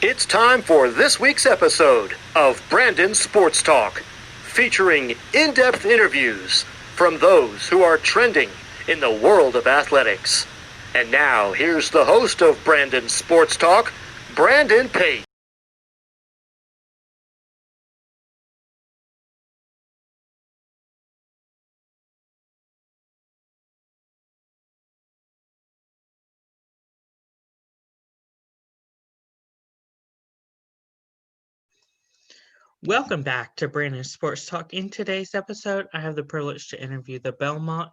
It's time for this week's episode of Brandon Sports Talk, featuring in-depth interviews from those who are trending in the world of athletics. And now, here's the host of Brandon Sports Talk, Brandon Pate. Welcome back to Brandon Sports Talk. In today's episode, I have the privilege to interview the Belmont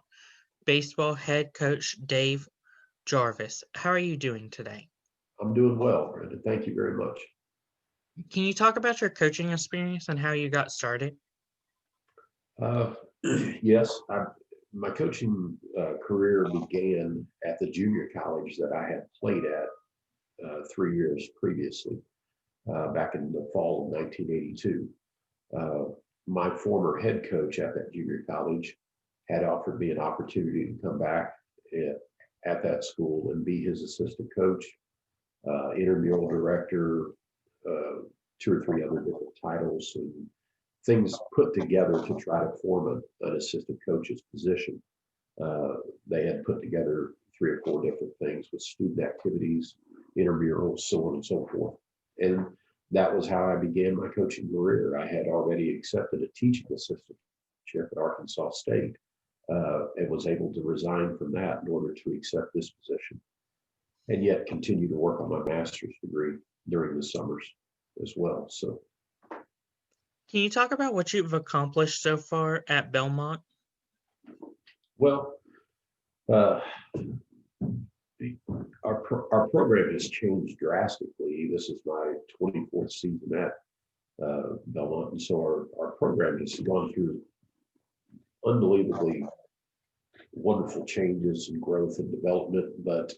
baseball head coach, Dave Jarvis. How are you doing today? I'm doing well, Brandon. Thank you very much. Can you talk about your coaching experience and how you got started? Yes, my coaching career began at the junior college that I had played at 3 years previously, back in the fall of 1982. My former head coach at that junior college had offered me an opportunity to come back at that school and be his assistant coach, intramural director, 2 or 3 other different titles and things put together to try to form an assistant coach's position. They had put together 3 or 4 different things with student activities, intramurals, so on and so forth. And that was how I began my coaching career. I had already accepted a teaching assistantship at Arkansas State and was able to resign from that in order to accept this position, and yet continue to work on my master's degree during the summers as well. So, Can you talk about what you've accomplished so far at Belmont? well, our program has changed drastically. This is my 24th season at Belmont, and so our program has gone through unbelievably wonderful changes and growth and development. But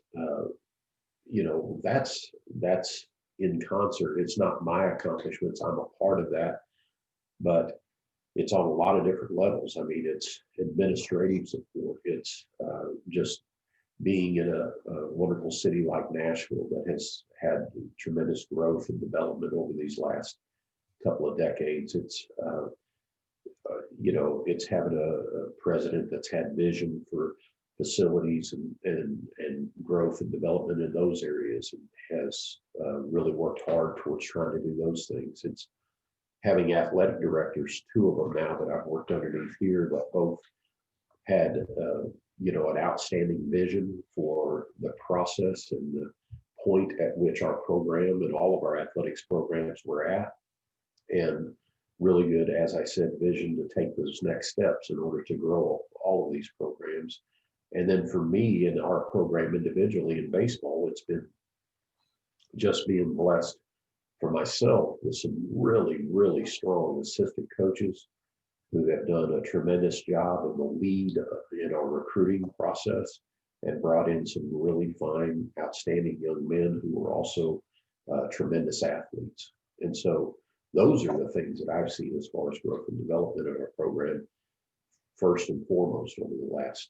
that's in concert. It's not my accomplishments. I'm a part of that, but it's on a lot of different levels. I mean, it's administrative support. It's just being in a wonderful city like Nashville that has had tremendous growth and development over these last couple of decades. It's it's having a president that's had vision for facilities and growth and development in those areas, and has really worked hard towards trying to do those things. It's having athletic directors, 2 of them now that I've worked underneath here, that both had an outstanding vision for the process and the point at which our program and all of our athletics programs were at, and really good, as I said, vision to take those next steps in order to grow all of these programs. And then for me and our program individually in baseball, it's been just being blessed for myself with some really, really strong assistant coaches who have done a tremendous job in the lead in our recruiting process and brought in some really fine, outstanding young men who were also tremendous athletes. And so those are the things that I've seen as far as growth and development of our program, first and foremost over the last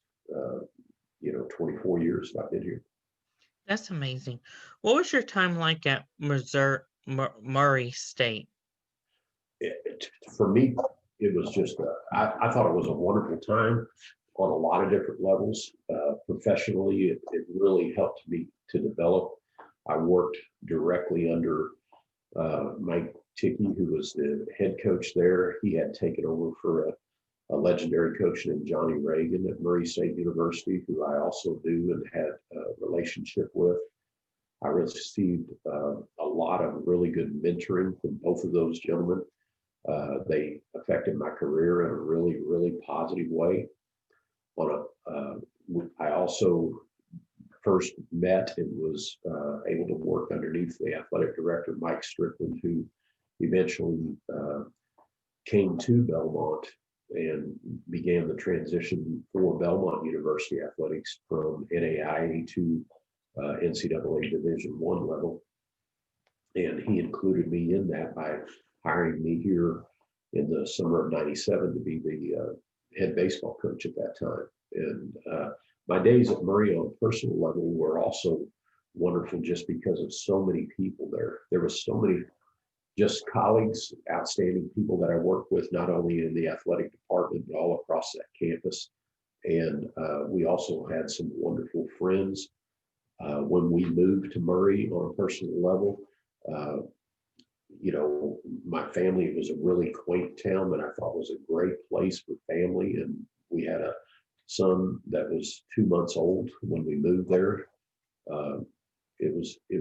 24 years that I've been here. That's amazing. What was your time like at Murray State? For me, it was just, I thought it was a wonderful time on a lot of different levels. Professionally, it really helped me to develop. I worked directly under Mike Tickey, who was the head coach there. He had taken over for a legendary coach named Johnny Reagan at Murray State University, who I also knew and had a relationship with. I received a lot of really good mentoring from both of those gentlemen. They affected my career in a really, really positive way. I also first met and was able to work underneath the athletic director, Mike Strickland, who eventually came to Belmont and began the transition for Belmont University athletics from NAIA to NCAA Division I level. And he included me in that by hiring me here in the summer of '97 to be the head baseball coach at that time. And my days at Murray on a personal level were also wonderful just because of so many people there. There was so many just colleagues, outstanding people that I worked with, not only in the athletic department, but all across that campus. And we also had some wonderful friends. When we moved to Murray on a personal level, my family, it was a really quaint town that I thought was a great place for family. And we had a son that was 2 months old when we moved there. It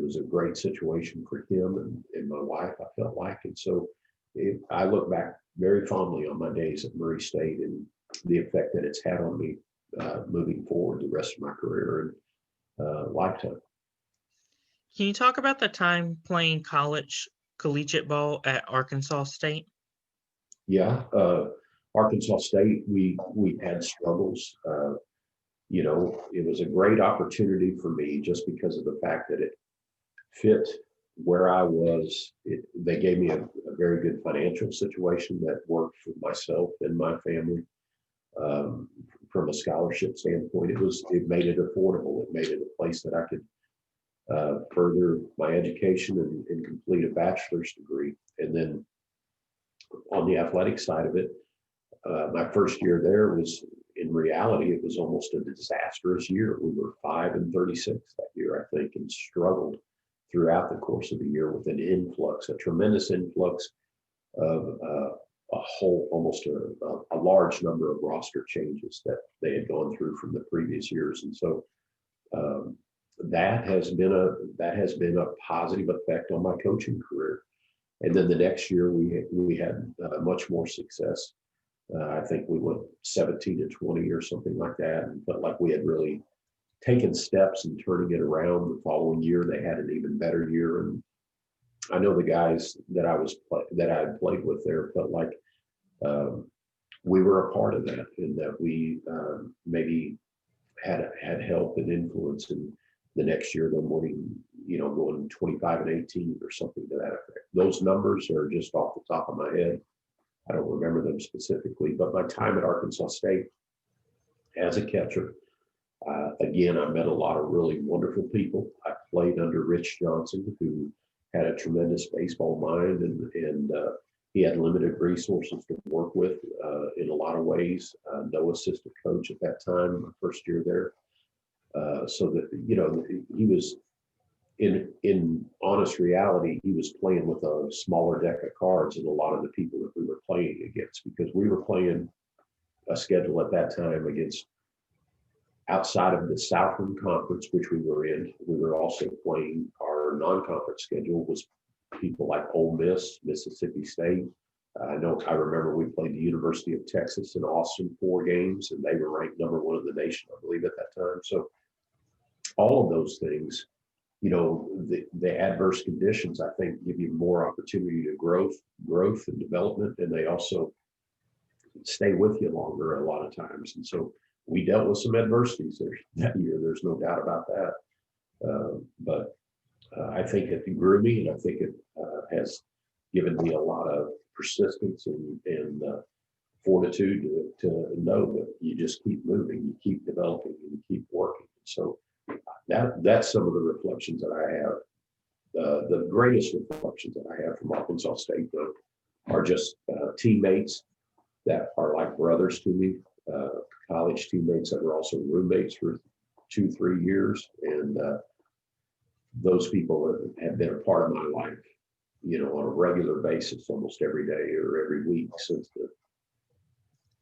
was a great situation for him and my wife, I felt like. And so I look back very fondly on my days at Murray State and the effect that it's had on me moving forward the rest of my career and lifetime. Can you talk about the time playing collegiate ball at Arkansas State? Yeah, Arkansas State, we had struggles. It was a great opportunity for me just because of the fact that it fit where I was. They gave me a very good financial situation that worked for myself and my family. From a scholarship standpoint, it made it affordable. It made it a place that I could further my education and complete a bachelor's degree. And then on the athletic side of it, my first year there was, in reality, it was almost a disastrous year. We were 5-36 that year, I think, and struggled throughout the course of the year with a tremendous influx of almost a large number of roster changes that they had gone through from the previous years. And so that has been a positive effect on my coaching career. And then the next year we had much more success. I think we went 17-20 or something like that, and felt like we had really taken steps in turning it around. The following year, they had an even better year, and I know the guys that I had played with there felt like we were a part of that, and that we maybe had help and influence in the next year them winning, going 25-18 or something to that effect. Those numbers are just off the top of my head. I don't remember them specifically, but my time at Arkansas State as a catcher, again, I met a lot of really wonderful people. I played under Rich Johnson, who had a tremendous baseball mind, and he had limited resources to work with in a lot of ways. No assistant coach at that time, my first year there. So that, he was, in honest reality, he was playing with a smaller deck of cards than a lot of the people that we were playing against, because we were playing a schedule at that time against, outside of the Southland Conference, which we were in. We were also playing, our non-conference schedule was people like Ole Miss, Mississippi State. I remember we played the University of Texas in Austin 4 games, and they were ranked number 1 in the nation, I believe, at that time. So all of those things, the adverse conditions, I think, give you more opportunity to growth and development, and they also stay with you longer a lot of times. And so we dealt with some adversities that year. There's no doubt about that. But I think it grew me, and I think it has given me a lot of persistence and fortitude to know that you just keep moving, you keep developing, and you keep working. So that's some of the reflections that I have. The greatest reflections that I have from Arkansas State, though, are just teammates that are like brothers to me, college teammates that were also roommates for 2-3 years. And those people have been a part of my life, on a regular basis, almost every day or every week since then.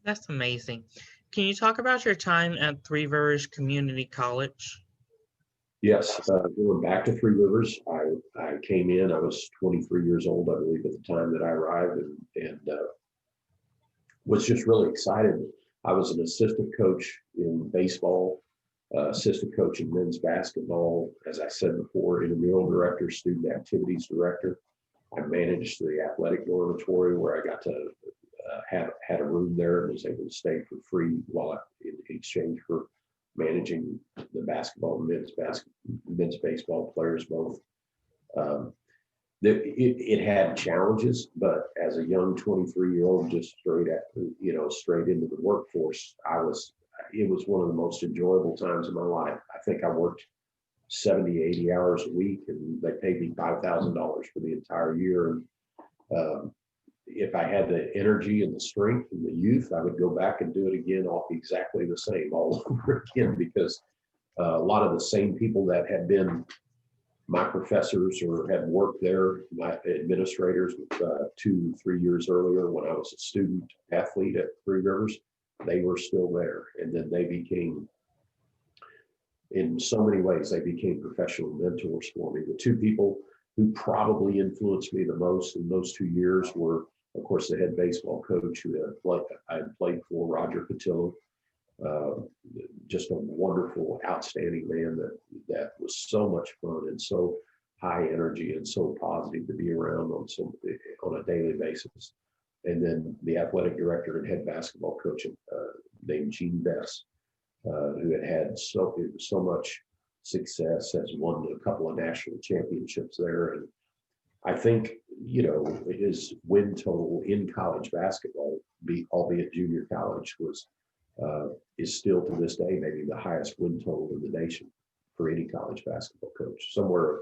That's amazing. Can you talk about your time at Three Rivers Community College? Yes, going back to Three Rivers, I came in, I was 23 years old, I believe, at the time that I arrived, and was just really excited. I was an assistant coach in baseball, assistant coach in men's basketball, as I said before, intramural director, student activities director. I managed the athletic dormitory where I got to had a room there and was able to stay for free in exchange for managing the basketball and men's baseball players both. It had challenges, but as a young 23-year-old, just straight into the workforce, it was one of the most enjoyable times of my life. I think I worked 70, 80 hours a week, and they paid me $5,000 for the entire year. And if I had the energy and the strength and the youth, I would go back and do it again off exactly the same all over again, because a lot of the same people that had been my professors or had worked there, my administrators 2-3 years earlier when I was a student athlete at Three Rivers, they were still there. And then they became, in so many ways, they became professional mentors for me. The two people who probably influenced me the most in those 2 years were, of course, the head baseball coach who I had played for, Roger Patillo. Just a wonderful, outstanding man that was so much fun and so high energy and so positive to be around on a daily basis. And then the athletic director and head basketball coach named Gene Bess, who had so much success, has won a couple of national championships there. And I think, his win total in college basketball, albeit junior college, is still to this day maybe the highest win total in the nation for any college basketball coach, somewhere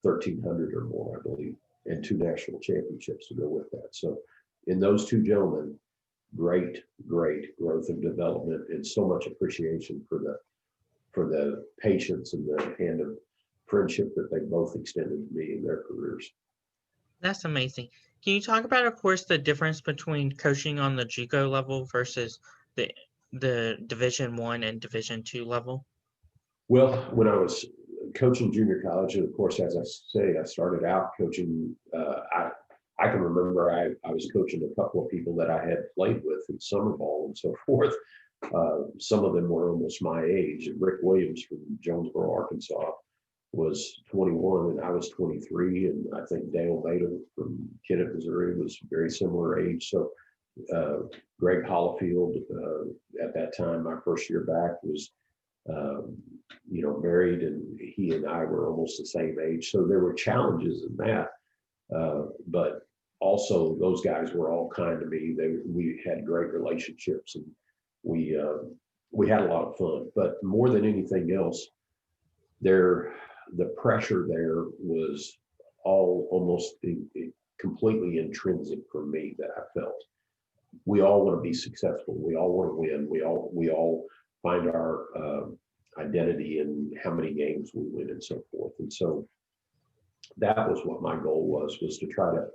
1,300 or more, I believe, and 2 national championships to go with that. So in those two gentlemen, great growth and development, and so much appreciation for the patience and the hand of friendship that they both extended to me in their careers. That's amazing. Can you talk about, of course, the difference between coaching on the JUCO level versus the Division I and Division II level? Well, when I was coaching junior college, and of course, as I say, I started out coaching. I can remember I was coaching a couple of people that I had played with in summer ball and so forth. Some of them were almost my age. Rick Williams from Jonesboro, Arkansas, was 21 and I was 23, and I think Dale Beta from Kennett, Missouri, was very similar age. So Greg Hollifield, at that time, my first year back, was married, and he and I were almost the same age. So there were challenges in that, but also those guys were all kind to me. We had great relationships, and we had a lot of fun. But more than anything else, the pressure there was all almost completely intrinsic for me, that I felt. We all want to be successful. We all want to win. We all find our identity in how many games we win and so forth. And so that was what my goal was to try to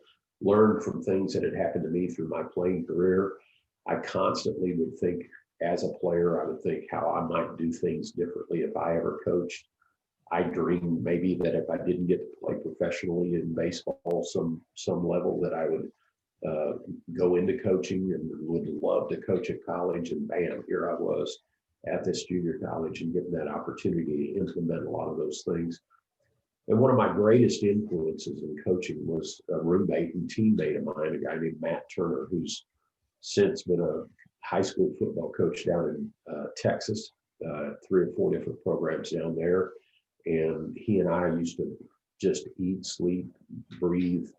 learn from things that had happened to me through my playing career. I constantly would think, as a player, I would think how I might do things differently if I ever coached. I dreamed maybe that if I didn't get to play professionally in baseball some level, that I would go into coaching and would love to coach at college. And bam, here I was at this junior college and getting that opportunity to implement a lot of those things. And one of my greatest influences in coaching was a roommate and teammate of mine, a guy named Matt Turner, who's since been a high school football coach down in Texas, 3 or 4 different programs down there. And he and I used to just eat, sleep, breathe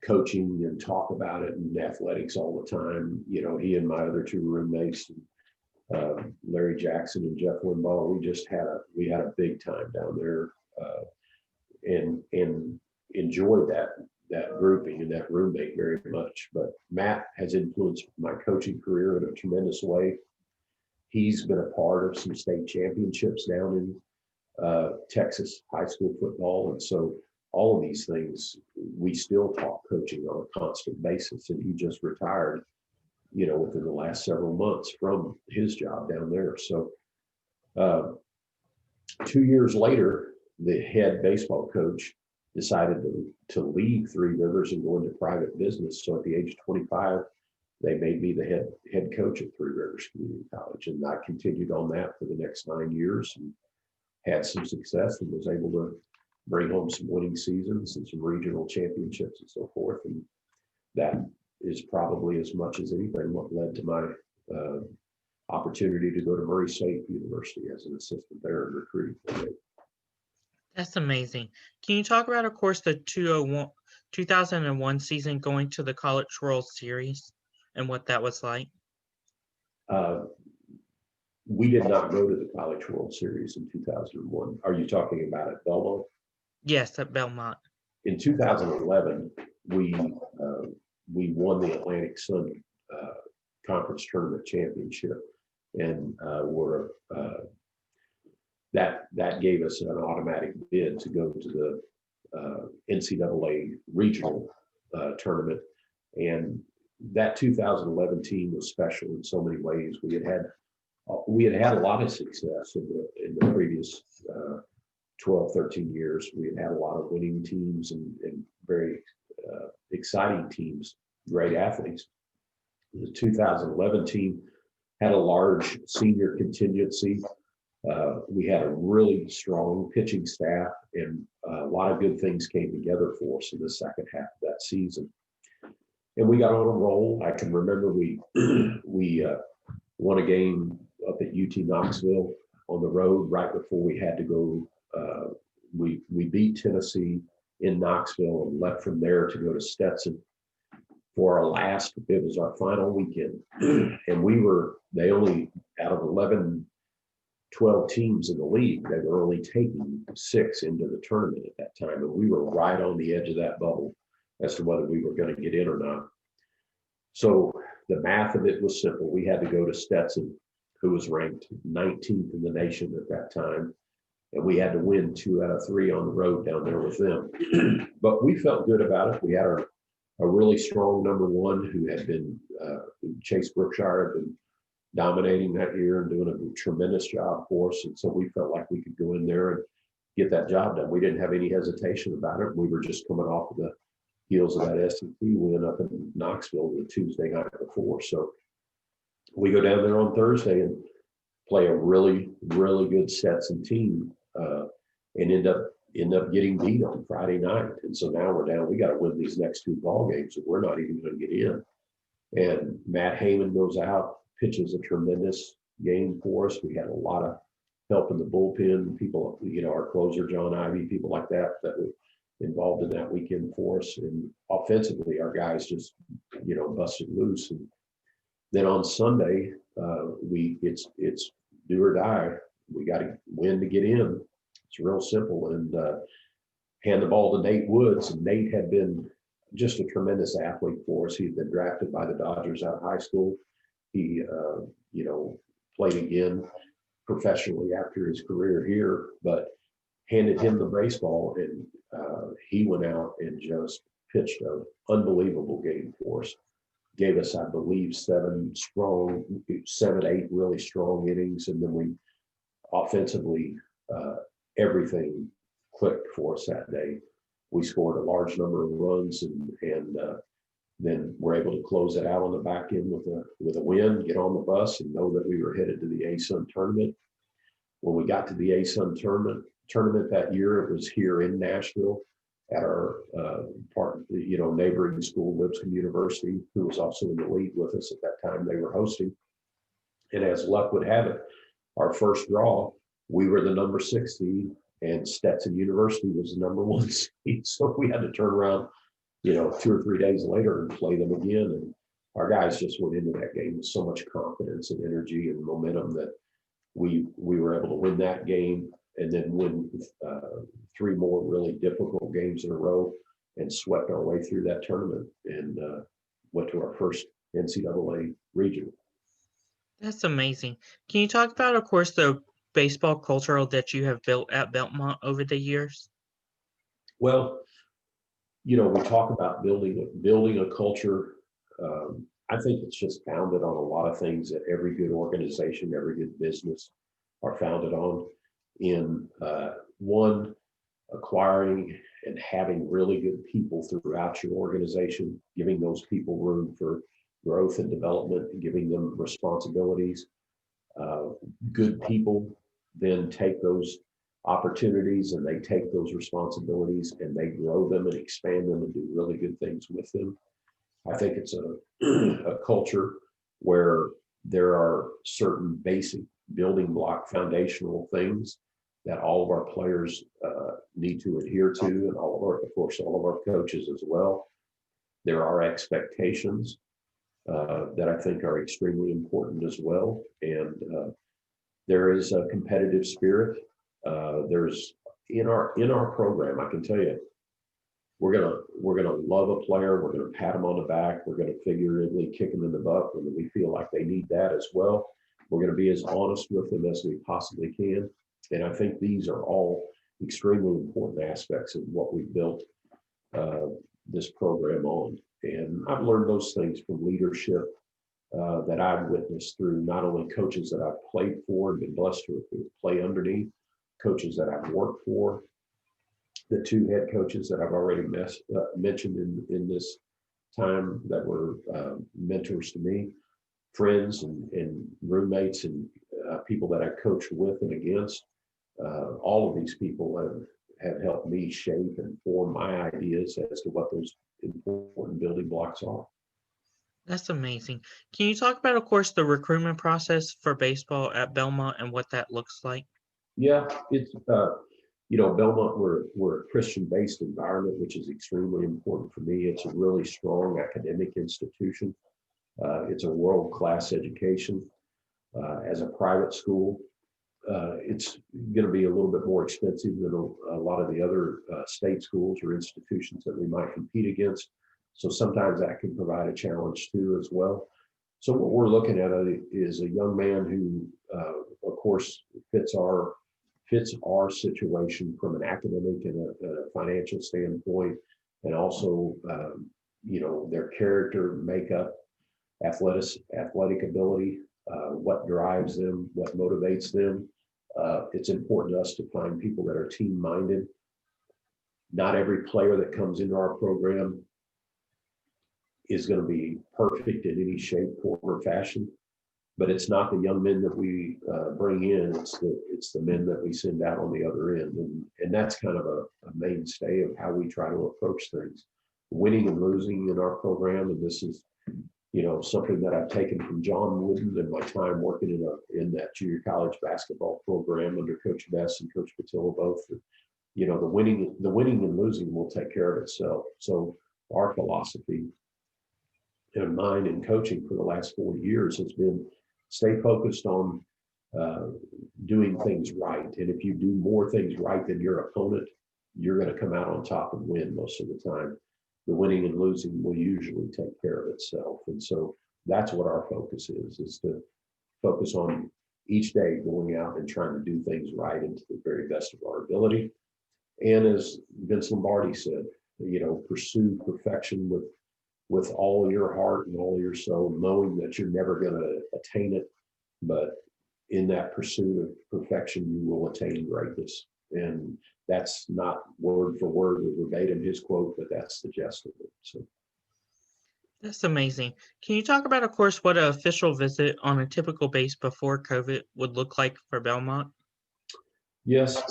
coaching and talk about it and athletics all the time. He and my other 2 roommates, Larry Jackson and Jeff Limbaugh, we had a big time down there, and enjoyed that grouping and that roommate very much. But Matt has influenced my coaching career in a tremendous way. He's been a part of some state championships down in Texas high school football. And so all of these things, we still talk coaching on a constant basis. And he just retired, within the last several months from his job down there. So 2 years later, the head baseball coach decided to leave Three Rivers and go into private business. So at the age of 25, they made me the head coach at Three Rivers Community College. And I continued on that for the next 9 years and had some success and was able to bring home some winning seasons and some regional championships and so forth. And that is probably, as much as anything, what led to my opportunity to go to Murray State University as an assistant there and recruiting for me. That's amazing. Can you talk about, of course, the 2001 season going to the College World Series and what that was like? we did not go to the College World Series in 2001. Are you talking about at Belmont? Yes, at Belmont. In 2011, we won the Atlantic Sun Conference Tournament Championship, and that gave us an automatic bid to go to the NCAA Regional Tournament. And that 2011 team was special in so many ways. We had had a lot of success in the previous 12, 13 years. We had had a lot of winning teams and very exciting teams, great athletes. The 2011 team had a large senior contingency. We had a really strong pitching staff, and a lot of good things came together for us in the second half of that season. And we got on a roll. I can remember we won a game up at UT Knoxville on the road right before we had to go. We beat Tennessee in Knoxville and left from there to go to Stetson for it was our final weekend. And they only, out of 11, 12 teams in the league, they were only taking 6 into the tournament at that time. And we were right on the edge of that bubble as to whether we were going to get in or not. So the math of it was simple. We had to go to Stetson, who was ranked 19th in the nation at that time. And we had to win 2 out of 3 on the road down there with them. But we felt good about it. We had a really strong number 1 who had been, Chase Brookshire had been dominating that year and doing a tremendous job for us. And so we felt like we could go in there and get that job done. We didn't have any hesitation about it. We were just coming off of the heels of that SEC win up in Knoxville the Tuesday night before. So we go down there on Thursday and play a really, really good Stetson team and end up getting beat on Friday night. And so now we're down, we got to win these next 2 ball games, and we're not even going to get in. And Matt Heyman goes out, pitches a tremendous game for us. We had a lot of help in the bullpen, people, our closer, John Ivey, people like that were involved in that weekend for us. And offensively, our guys just, busted loose. And then on Sunday, it's do or die. We got to win to get in. It's real simple. And hand the ball to Nate Woods. And Nate had been just a tremendous athlete for us. He had been drafted by the Dodgers out of high school. He, played again professionally after his career here, but handed him the baseball, and he went out and just pitched an unbelievable game for us. Gave us, I believe, 7, 8 really strong innings, and then we offensively, everything clicked for us that day. We scored a large number of runs, and then we're able to close it out on the back end with a win, get on the bus, and know that we were headed to the ASUN tournament. When we got to the ASUN tournament that year, it was here in Nashville at our neighboring school, Lipscomb University, who was also in the league with us at that time. They were hosting. And as luck would have it, our first draw, we were the number 6 seed, and Stetson University was the number 1 seed. So we had to turn around 2 or 3 days later and play them again. And our guys just went into that game with so much confidence and energy and momentum that we were able to win that game and then win 3 more really difficult games in a row and swept our way through that tournament and went to our first NCAA regional. That's amazing. Can you talk about, of course, the baseball culture that you have built at Belmont over the years? Well, we talk about building a culture. I think it's just founded on a lot of things that every good organization, every good business are founded on. In one, acquiring and having really good people throughout your organization, giving those people room for growth and development, and giving them responsibilities. Good people then take those opportunities and they take those responsibilities and they grow them and expand them and do really good things with them. I think it's a culture where there are certain basic building block foundational things that all of our players need to adhere to, and all of our coaches as well. There are expectations that I think are extremely important as well. And There is a competitive spirit. There's in our program, I can tell you, we're gonna love a player. We're gonna pat them on the back. We're gonna figuratively kick them in the butt when we feel like they need that as well. We're gonna be as honest with them as we possibly can. And I think these are all extremely important aspects of what we've built this program on. And I've learned those things from leadership that I've witnessed through not only coaches that I've played for and been blessed to play underneath, coaches that I've worked for, the two head coaches that I've already mentioned in this time that were mentors to me, friends and roommates and people that I coached with and against. All of these people have helped me shape and form my ideas as to what those important building blocks are. That's amazing. Can you talk about, of course, the recruitment process for baseball at Belmont and what that looks like? Yeah, it's Belmont, we're a Christian-based environment, which is extremely important for me. It's a really strong academic institution. It's a world-class education. As a private school, it's going to be a little bit more expensive than a lot of the other state schools or institutions that we might compete against. So sometimes that can provide a challenge too as well. So what we're looking at is a young man who, of course, fits our situation from an academic and a financial standpoint, and also, their character, makeup, athletic ability, what drives them, what motivates them. It's important to us to find people that are team-minded. Not every player that comes into our program is going to be perfect in any shape, form, or fashion. But it's not the young men that we bring in, it's the men that we send out on the other end. And that's kind of a mainstay of how we try to approach things. Winning and losing in our program, and this is something that I've taken from John Wooden and my time working in that junior college basketball program under Coach Bess and Coach Patilla both. The winning and losing will take care of itself. So our philosophy and mine in coaching for the last 40 years has been stay focused on doing things right. And if you do more things right than your opponent, you're going to come out on top and win most of the time. The winning and losing will usually take care of itself. And so that's what our focus is to focus on each day going out and trying to do things right and to the very best of our ability. And as Vince Lombardi said, pursue perfection with all your heart and all your soul, knowing that you're never going to attain it. But in that pursuit of perfection, you will attain greatness. And that's not word for word or verbatim his quote, but that's the gist of it. So That's amazing. Can you talk about, of course, what an official visit on a typical base before COVID would look like for Belmont? yes,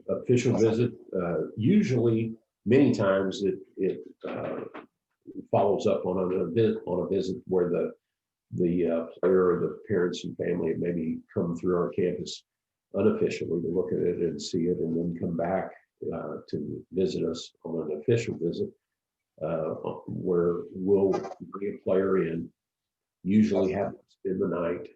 official visit. Usually, many times it follows up on a visit where the player or the parents and family have maybe come through our campus unofficially to look at it and see it, and then come back to visit us on an official visit where we'll bring a player in, usually have them spend the night.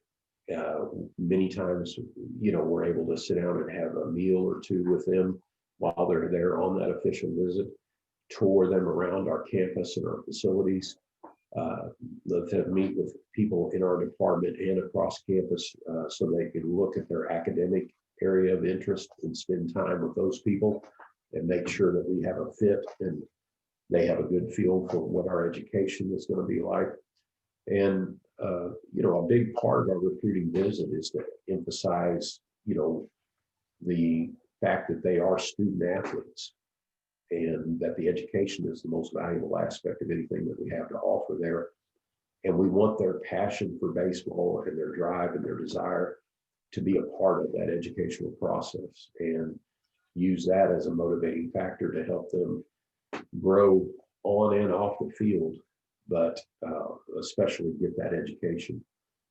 Many times, we're able to sit down and have a meal or two with them while they're there on that official visit, tour them around our campus and our facilities, let them meet with people in our department and across campus so they can look at their academic area of interest and spend time with those people and make sure that we have a fit and they have a good feel for what our education is going to be like. And, a big part of our recruiting visit is to emphasize, the fact that they are student athletes and that the education is the most valuable aspect of anything that we have to offer there. And we want their passion for baseball and their drive and their desire to be a part of that educational process and use that as a motivating factor to help them grow on and off the field, but especially get that education,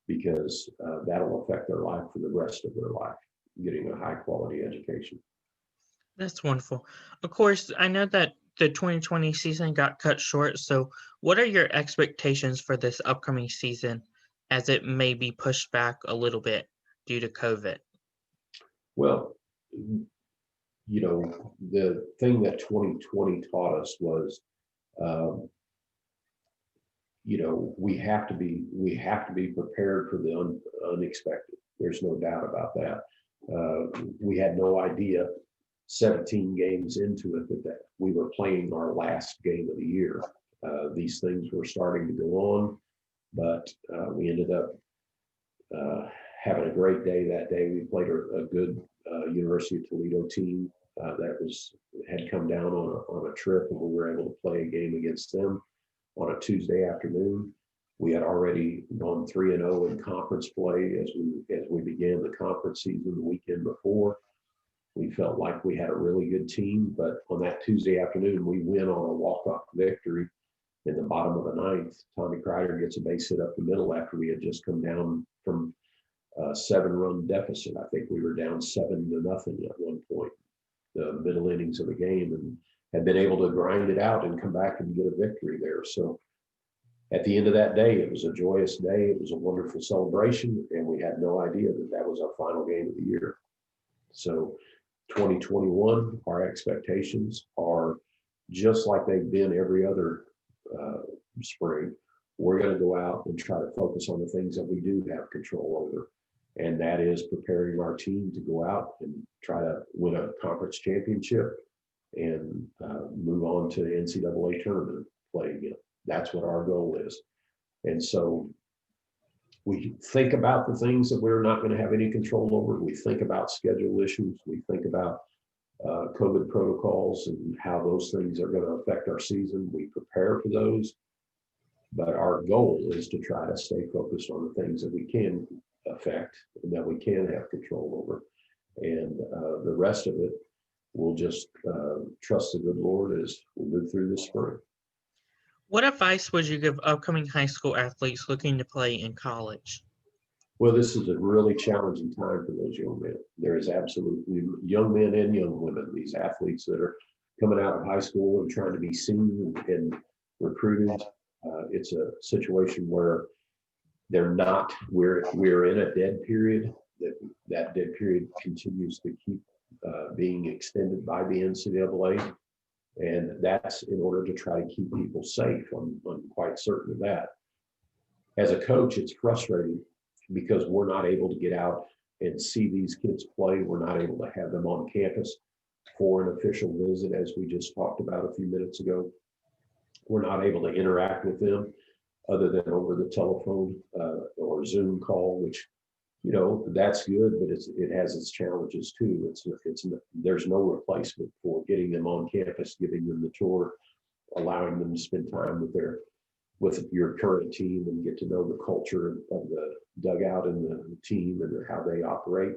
because that'll affect their life for the rest of their life, getting a high quality education. That's wonderful. Of course, I know that the 2020 season got cut short. So what are your expectations for this upcoming season as it may be pushed back a little bit due to COVID? Well, the thing that 2020 taught us was, we have to be prepared for the unexpected. There's no doubt about that. We had no idea 17 games into it that we were playing our last game of the year. These things were starting to go on, but we ended up having a great day that day. We played a good University of Toledo team that had come down on a trip, and we were able to play a game against them on a Tuesday afternoon. We had already gone 3-0 in conference play as we began the conference season the weekend before. We felt like we had a really good team, but on that Tuesday afternoon, we win on a walk-off victory in the bottom of the ninth. Tommy Kreider gets a base hit up the middle after we had just come down from a 7-run deficit. I think we were down 7-0 at one point, the middle innings of the game, and had been able to grind it out and come back and get a victory there. So at the end of that day, it was a joyous day. It was a wonderful celebration, and we had no idea that was our final game of the year. So 2021, our expectations are just like they've been every other spring. We're going to go out and try to focus on the things that we do have control over. And that is preparing our team to go out and try to win a conference championship and move on to the NCAA tournament play again. That's what our goal is. And so we think about the things that we're not going to have any control over. We think about schedule issues. We think about COVID protocols and how those things are going to affect our season. We prepare for those. But our goal is to try to stay focused on the things that we can affect and that we can have control over. And the rest of it, we'll just trust the good Lord as we move through this spring. What advice would you give upcoming high school athletes looking to play in college? Well, this is a really challenging time for those young men. There is absolutely young men and young women, these athletes that are coming out of high school and trying to be seen and recruited. It's a situation where we're in a dead period. That dead period continues to keep being extended by the NCAA. And that's in order to try to keep people safe. I'm quite certain of that. As a coach, it's frustrating because we're not able to get out and see these kids play. We're not able to have them on campus for an official visit, as we just talked about a few minutes ago. We're not able to interact with them other than over the telephone or Zoom call, which, that's good, but it has its challenges too. There's no replacement for getting them on campus, giving them the tour, allowing them to spend time with your current team and get to know the culture of the dugout and the team and how they operate.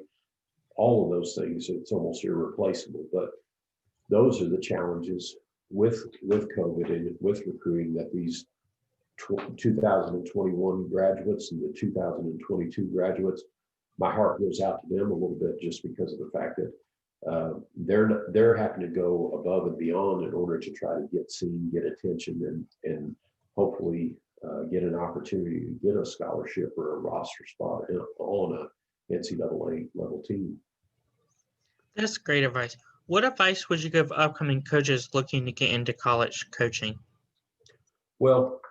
All of those things, it's almost irreplaceable. But those are the challenges with COVID and with recruiting that these 2021 graduates and the 2022 graduates, my heart goes out to them a little bit just because of the fact that they're having to go above and beyond in order to try to get seen, get attention, and hopefully get an opportunity to get a scholarship or a roster spot on a NCAA level team. That's great advice. What advice would you give upcoming coaches looking to get into college coaching? Well,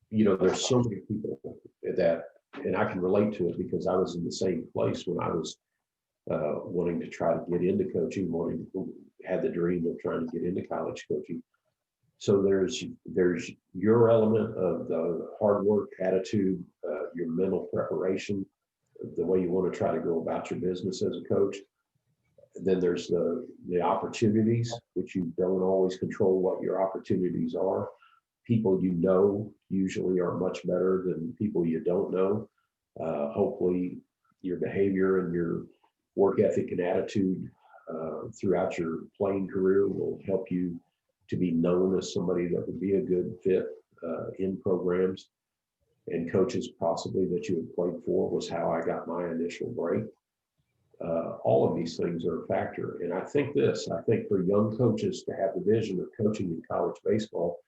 there's so many people that, and I can relate to it because I was in the same place when I was wanting to try to get into coaching, had the dream of trying to get into college coaching. So there's your element of the hard work, attitude, your mental preparation, the way you want to try to go about your business as a coach. Then there's the opportunities, which you don't always control what your opportunities are. People usually are much better than people you don't know. Hopefully your behavior and your work ethic and attitude throughout your playing career will help you to be known as somebody that would be a good fit in programs and coaches possibly that you had played for was how I got my initial break. All of these things are a factor. And I think for young coaches to have the vision of coaching in college baseball,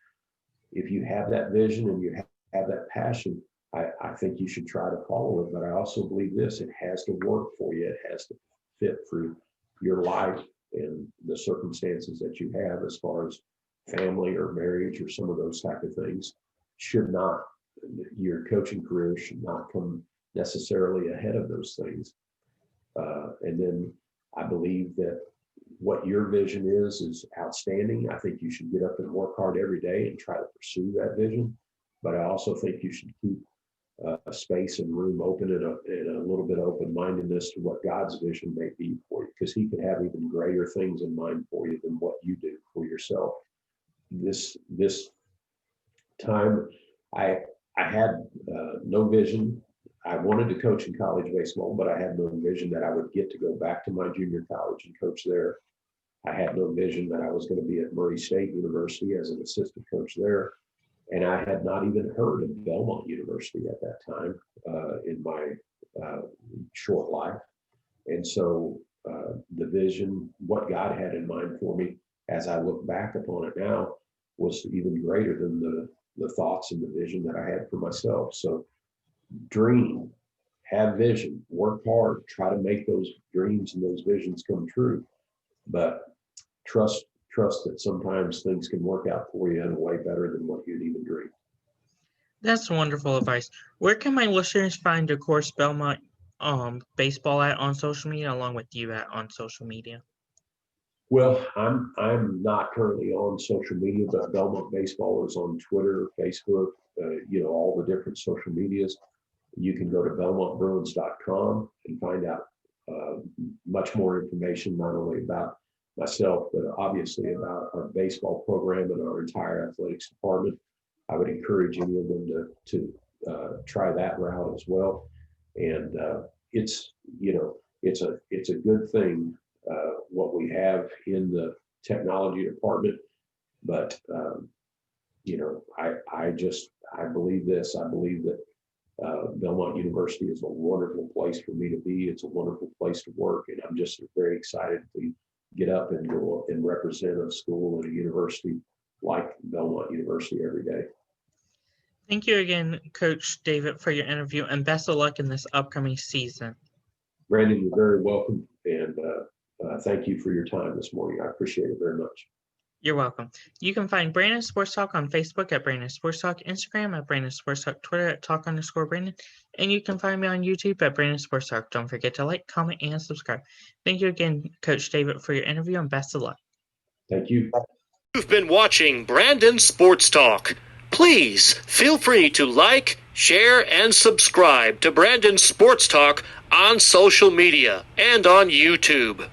if you have that vision and you have that passion, I think you should try to follow it. But I also believe this, it has to work for you. It has to fit for your life and the circumstances that you have as far as family or marriage or some of those type of things your coaching career should not come necessarily ahead of those things. And then I believe that what your vision is outstanding. I think you should get up and work hard every day and try to pursue that vision. But I also think you should keep a space and room open and a little bit of open-mindedness to what God's vision may be for you, because he could have even greater things in mind for you than what you do for yourself. This time, I had no vision. I wanted to coach in college baseball, but I had no vision that I would get to go back to my junior college and coach there. I had no vision that I was going to be at Murray State University as an assistant coach there. And I had not even heard of Belmont University at that time in my short life. And so the vision, what God had in mind for me, as I look back upon it now, was even greater than the thoughts and the vision that I had for myself. So dream, have vision, work hard, try to make those dreams and those visions come true. But trust that sometimes things can work out for you in a way better than what you'd even dream. That's wonderful advice. Where can my listeners find, of course, Belmont baseball at on social media, along with you on social media? Well, I'm not currently on social media, but Belmont baseball is on Twitter, Facebook, all the different social medias. You can go to belmontbruins.com and find out much more information, not only about myself, but obviously about our baseball program and our entire athletics department. I would encourage any of them to try that route as well. And it's a good thing what we have in the technology department. But I believe this. I believe that Belmont University is a wonderful place for me to be. It's a wonderful place to work, and I'm just very excited to get up and go and represent a school and a university like Belmont University every day. Thank you again, Coach David, for your interview, and best of luck in this upcoming season. Brandon, you're very welcome, and thank you for your time this morning. I appreciate it very much. You're welcome. You can find Brandon Sports Talk on Facebook at Brandon Sports Talk, Instagram at Brandon Sports Talk, Twitter at Talk_Brandon, and you can find me on YouTube at Brandon Sports Talk. Don't forget to like, comment, and subscribe. Thank you again, Coach David, for your interview, and best of luck. Thank you. You've been watching Brandon Sports Talk. Please feel free to like, share, and subscribe to Brandon Sports Talk on social media and on YouTube.